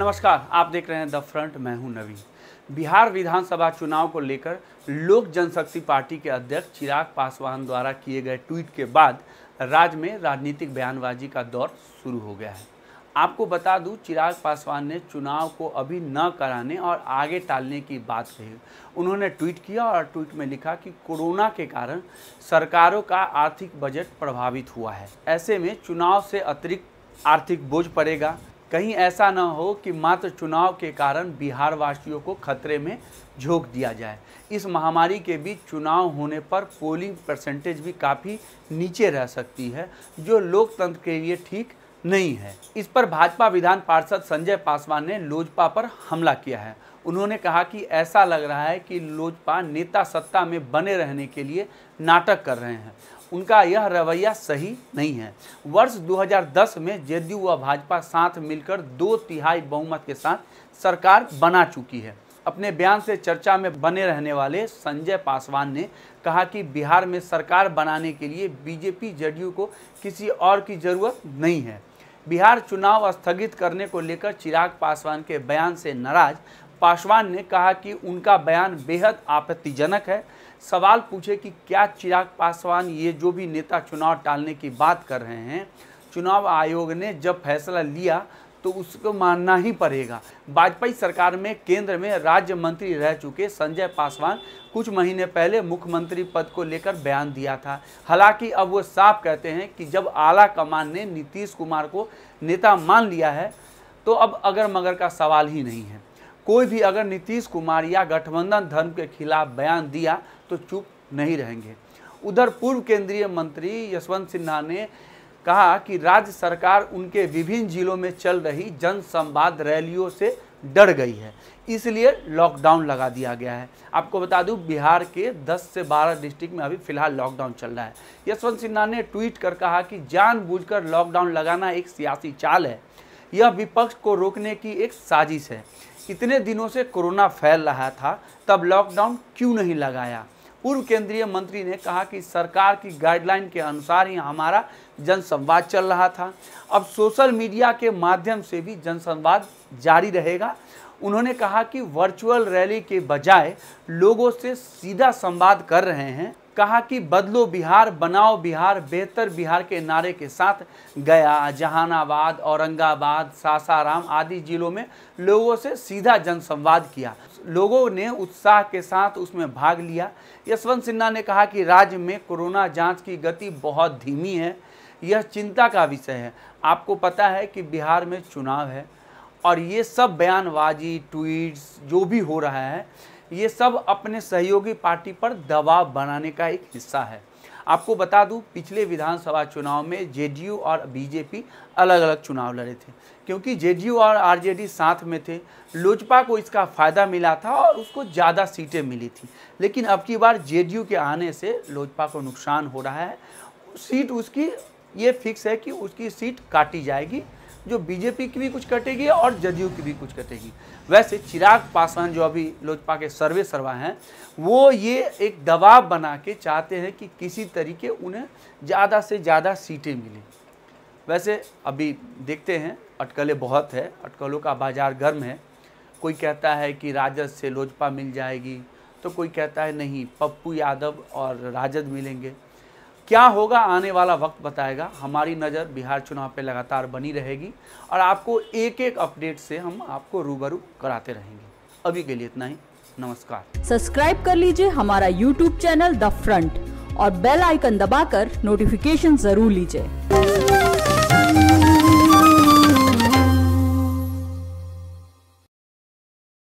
नमस्कार, आप देख रहे हैं द फ्रंट। मैं हूं नवीन। बिहार विधानसभा चुनाव को लेकर लोक जनशक्ति पार्टी के अध्यक्ष चिराग पासवान द्वारा किए गए ट्वीट के बाद राज्य में राजनीतिक बयानबाजी का दौर शुरू हो गया है। आपको बता दूं, चिराग पासवान ने चुनाव को अभी न कराने और आगे टालने की बात कही। उन्होंने ट्वीट किया और ट्वीट में लिखा कि कोरोना के कारण सरकारों का आर्थिक बजट प्रभावित हुआ है। ऐसे में चुनाव से अतिरिक्त आर्थिक बोझ पड़ेगा। कहीं ऐसा न हो कि मात्र चुनाव के कारण बिहार वासियों को खतरे में झोंक दिया जाए। इस महामारी के बीच चुनाव होने पर पोलिंग परसेंटेज भी काफ़ी नीचे रह सकती है, जो लोकतंत्र के लिए ठीक नहीं है। इस पर भाजपा विधान पार्षद संजय पासवान ने लोजपा पर हमला किया है। उन्होंने कहा कि ऐसा लग रहा है कि लोजपा नेता सत्ता में बने रहने के लिए नाटक कर रहे हैं। उनका यह रवैया सही नहीं है। वर्ष 2010 में जेडीयू व भाजपा साथ मिलकर 2/3 बहुमत के साथ सरकार बना चुकी है। अपने बयान से चर्चा में बने रहने वाले संजय पासवान ने कहा कि बिहार में सरकार बनाने के लिए बीजेपी जेडीयू को किसी और की जरूरत नहीं है। बिहार चुनाव स्थगित करने को लेकर चिराग पासवान के बयान से नाराज पासवान ने कहा कि उनका बयान बेहद आपत्तिजनक है। सवाल पूछे कि क्या चिराग पासवान ये जो भी नेता चुनाव टालने की बात कर रहे हैं, चुनाव आयोग ने जब फैसला लिया तो उसको मानना ही पड़ेगा। वाजपेयी सरकार में केंद्र में राज्य मंत्री रह चुके संजय पासवान कुछ महीने पहले मुख्यमंत्री पद को लेकर बयान दिया था। हालांकि अब वो साफ कहते हैं कि जब आला कमान ने नीतीश कुमार को नेता मान लिया है तो अब अगर मगर का सवाल ही नहीं है। कोई भी अगर नीतीश कुमार या गठबंधन धर्म के खिलाफ बयान दिया तो चुप नहीं रहेंगे। उधर पूर्व केंद्रीय मंत्री यशवंत सिन्हा ने कहा कि राज्य सरकार उनके विभिन्न जिलों में चल रही जन संवाद रैलियों से डर गई है, इसलिए लॉकडाउन लगा दिया गया है। आपको बता दूं, बिहार के 10 से 12 डिस्ट्रिक्ट में अभी फिलहाल लॉकडाउन चल रहा है। यशवंत सिन्हा ने ट्वीट कर कहा कि जानबूझकर लॉकडाउन लगाना एक सियासी चाल है। यह विपक्ष को रोकने की एक साजिश है। इतने दिनों से कोरोना फैल रहा था, तब लॉकडाउन क्यों नहीं लगाया? पूर्व केंद्रीय मंत्री ने कहा कि सरकार की गाइडलाइन के अनुसार ही हमारा जनसंवाद चल रहा था। अब सोशल मीडिया के माध्यम से भी जनसंवाद जारी रहेगा। उन्होंने कहा कि वर्चुअल रैली के बजाय लोगों से सीधा संवाद कर रहे हैं। कहा कि बदलो बिहार, बनाओ बिहार, बेहतर बिहार के नारे के साथ गया, जहानाबाद, औरंगाबाद, सासाराम आदि जिलों में लोगों से सीधा जनसंवाद किया। लोगों ने उत्साह के साथ उसमें भाग लिया। यशवंत सिन्हा ने कहा कि राज्य में कोरोना जांच की गति बहुत धीमी है। यह चिंता का विषय है। आपको पता है कि बिहार में चुनाव है और ये सब बयानबाजी, ट्वीट्स जो भी हो रहा है, ये सब अपने सहयोगी पार्टी पर दबाव बनाने का एक हिस्सा है। आपको बता दूं, पिछले विधानसभा चुनाव में जेडीयू और बीजेपी अलग अलग चुनाव लड़े थे, क्योंकि जेडीयू और आरजेडी साथ में थे। लोजपा को इसका फ़ायदा मिला था और उसको ज़्यादा सीटें मिली थी। लेकिन अब की बार जेडीयू के आने से लोजपा को नुकसान हो रहा है। सीट उसकी ये फिक्स है कि उसकी सीट काटी जाएगी, जो बीजेपी की भी कुछ कटेगी और जेडीयू की भी कुछ कटेगी। वैसे चिराग पासवान जो अभी लोजपा के सर्वे सर्वा हैं, वो ये एक दबाव बना के चाहते हैं कि किसी तरीके उन्हें ज़्यादा से ज़्यादा सीटें मिलें। वैसे अभी देखते हैं, अटकलें बहुत है, अटकलों का बाजार गर्म है। कोई कहता है कि राजद से लोजपा मिल जाएगी, तो कोई कहता है नहीं, पप्पू यादव और राजद मिलेंगे। क्या होगा आने वाला वक्त बताएगा। हमारी नज़र बिहार चुनाव पे लगातार बनी रहेगी और आपको एक एक अपडेट से हम आपको रूबरू कराते रहेंगे। अभी के लिए इतना ही। नमस्कार। सब्सक्राइब कर लीजिए हमारा YouTube चैनल द फ्रंट और बेल आइकन दबाकर नोटिफिकेशन जरूर लीजिए।